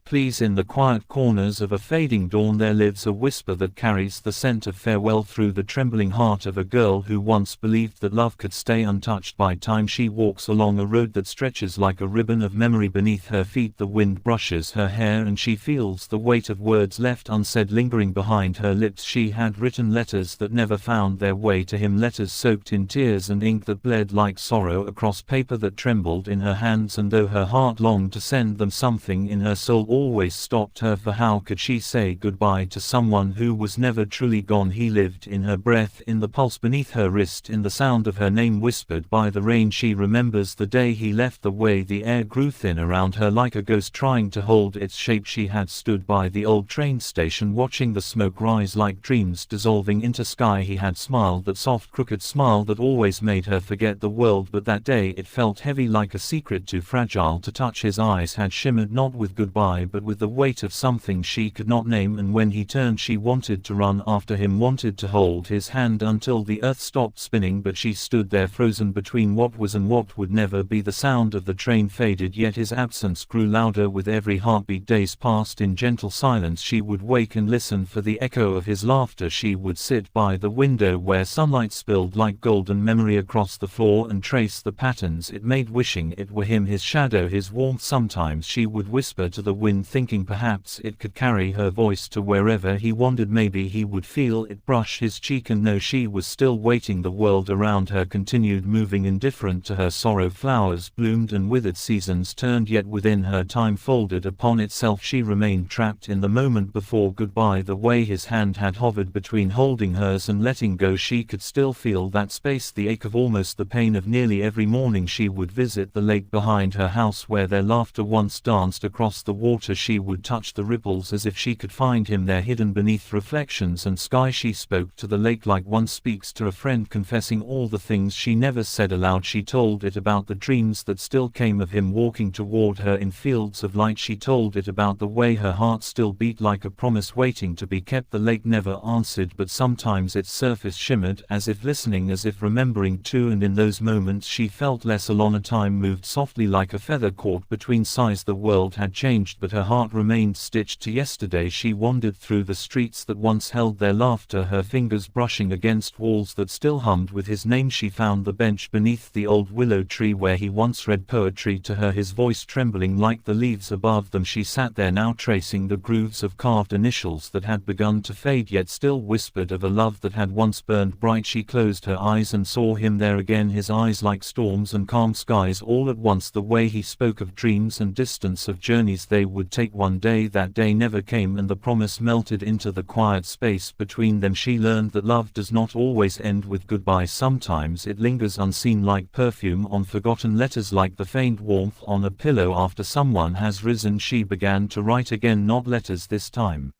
Please, in the quiet corners of a fading dawn there lives a whisper that carries the scent of farewell through the trembling heart of a girl who once believed that love could stay untouched by time. She walks along a road that stretches like a ribbon of memory beneath her feet. The wind brushes her hair and she feels the weight of words left unsaid lingering behind her lips. She had written letters that never found their way to him, letters soaked in tears and ink that bled like sorrow across paper that trembled in her hands, and though her heart longed to send them, something in her soul always stopped her, for how could she say goodbye to someone who was never truly gone? He lived in her breath, in the pulse beneath her wrist, in the sound of her name whispered by the rain. She remembers the day he left, the way the air grew thin around her like a ghost trying to hold its shape. She had stood by the old train station watching the smoke rise like dreams dissolving into sky. He had smiled, that soft crooked smile that always made her forget the world, but that day it felt heavy like a secret too fragile to touch. His eyes had shimmered not with goodbye but with the weight of something she could not name, and when he turned she wanted to run after him, wanted to hold his hand until the earth stopped spinning, but she stood there frozen between what was and what would never be. The sound of the train faded, yet his absence grew louder with every heartbeat. Days passed in gentle silence. She would wake and listen for the echo of his laughter. She would sit by the window where sunlight spilled like golden memory across the floor and trace the patterns it made, wishing it were him, his shadow, his warmth. Sometimes she would whisper to the wind, thinking perhaps it could carry her voice to wherever he wandered. Maybe he would feel it brush his cheek and know she was still waiting. The world around her continued moving, indifferent to her sorrow. Flowers bloomed and withered, seasons turned, yet within her time folded upon itself. She remained trapped in the moment before goodbye. The way his hand had hovered between holding hers and letting go, she could still feel that space, the ache of almost the pain of nearly every morning she would visit the lake behind her house where their laughter once danced across the water. She would touch the ripples as if she could find him there, hidden beneath reflections and sky. She spoke to the lake like one speaks to a friend, confessing all the things she never said aloud. She told it about the dreams that still came of him walking toward her in fields of light. She told it about the way her heart still beat like a promise waiting to be kept. The lake never answered, but sometimes its surface shimmered as if listening, as if remembering too, and in those moments she felt less alone. Time moved softly like a feather caught between sighs. The world had changed but her heart remained stitched to yesterday. She wandered through the streets that once held their laughter, her fingers brushing against walls that still hummed with his name. She found the bench beneath the old willow tree where he once read poetry to her, his voice trembling like the leaves above them. She sat there now, tracing the grooves of carved initials that had begun to fade yet still whispered of a love that had once burned bright. She closed her eyes and saw him there again, his eyes like storms and calm skies all at once. The way he spoke of dreams and distance, of journeys they would take one day. That day never came, and the promise melted into the quiet space between them. She learned that love does not always end with goodbye. Sometimes it lingers unseen like perfume on forgotten letters, like the faint warmth on a pillow after someone has risen. She began to write again, not letters this time,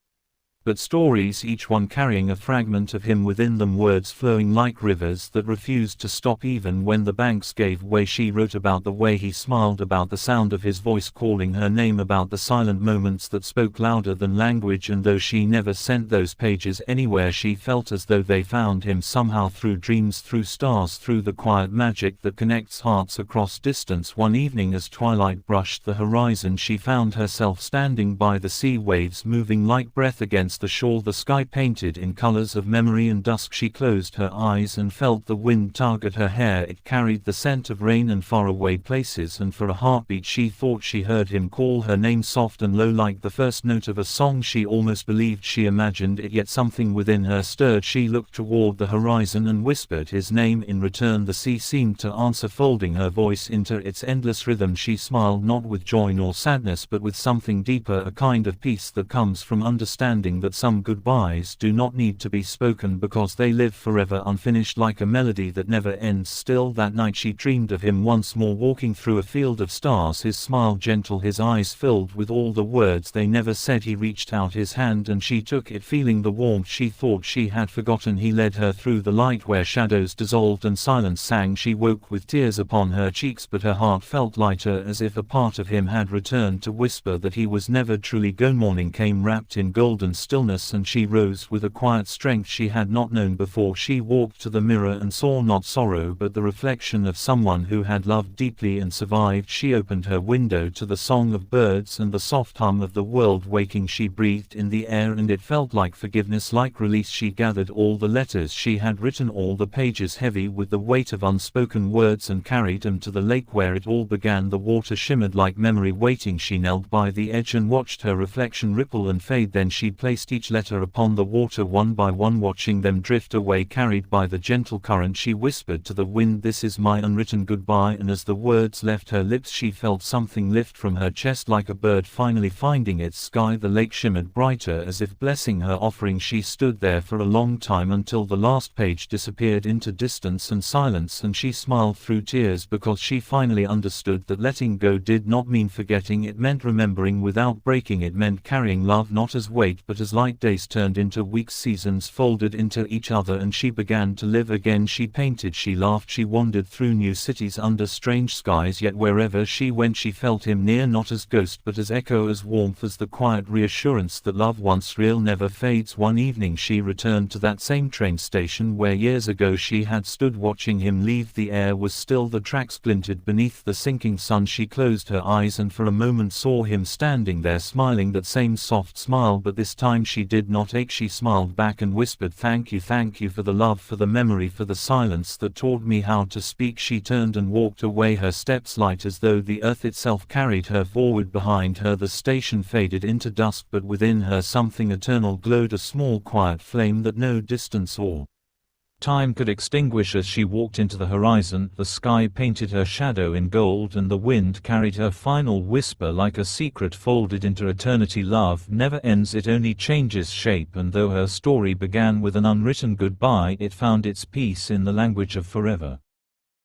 but stories, each one carrying a fragment of him within them, words flowing like rivers that refused to stop even when the banks gave way. She wrote about the way he smiled, about the sound of his voice calling her name, about the silent moments that spoke louder than language, and though she never sent those pages anywhere, she felt as though they found him somehow, through dreams, through stars, through the quiet magic that connects hearts across distance. One evening as twilight brushed the horizon, she found herself standing by the sea, waves moving like breath against the shore, the sky painted in colors of memory and dusk. She closed her eyes and felt the wind tug at her hair. It carried the scent of rain and faraway places, and for a heartbeat she thought she heard him call her name, soft and low like the first note of a song. She almost believed she imagined it, yet something within her stirred. She looked toward the horizon and whispered his name. In return the sea seemed to answer, folding her voice into its endless rhythm. She smiled not with joy nor sadness but with something deeper, a kind of peace that comes from understanding that some goodbyes do not need to be spoken because they live forever unfinished, like a melody that never ends. Still that night she dreamed of him once more, walking through a field of stars, his smile gentle, his eyes filled with all the words they never said. He reached out his hand and she took it, feeling the warmth she thought she had forgotten. He led her through the light where shadows dissolved and silence sang. She woke with tears upon her cheeks, but her heart felt lighter, as if a part of him had returned to whisper that he was never truly gone. Morning came wrapped in golden stars. stillness, and she rose with a quiet strength she had not known before. She walked to the mirror and saw not sorrow but the reflection of someone who had loved deeply and survived. She opened her window to the song of birds and the soft hum of the world waking. She breathed in the air and it felt like forgiveness, like release. She gathered all the letters she had written, all the pages heavy with the weight of unspoken words, and carried them to the lake where it all began. The water shimmered like memory waiting. She knelt by the edge and watched her reflection ripple and fade. Then she placed each letter upon the water one by one, watching them drift away, carried by the gentle current. She whispered to the wind, "This is my unwritten goodbye," and as the words left her lips she felt something lift from her chest like a bird finally finding its sky. The lake shimmered brighter as if blessing her offering. She stood there for a long time until the last page disappeared into distance and silence, and she smiled through tears because she finally understood that letting go did not mean forgetting. It meant remembering without breaking. It meant carrying love not as weight but as light. Days turned into weeks, seasons folded into each other, and she began to live again. She painted, she laughed, she wandered through new cities under strange skies, yet wherever she went she felt him near, not as ghost but as echo, as warmth, as the quiet reassurance that love once real never fades. One evening she returned to that same train station where years ago she had stood watching him leave. The air was still, the tracks glinted beneath the sinking sun. She closed her eyes and for a moment saw him standing there smiling, that same soft smile, but this time she did not ache. She smiled back and whispered, thank you for the love, for the memory, for the silence that taught me how to speak." She turned and walked away, her steps light as though the earth itself carried her forward. Behind her the station faded into dusk, but within her something eternal glowed, a small quiet flame that no distance or time could extinguish. As she walked into the horizon, the sky painted her shadow in gold and the wind carried her final whisper like a secret folded into eternity. Love never ends, it only changes shape, and though her story began with an unwritten goodbye, it found its peace in the language of forever.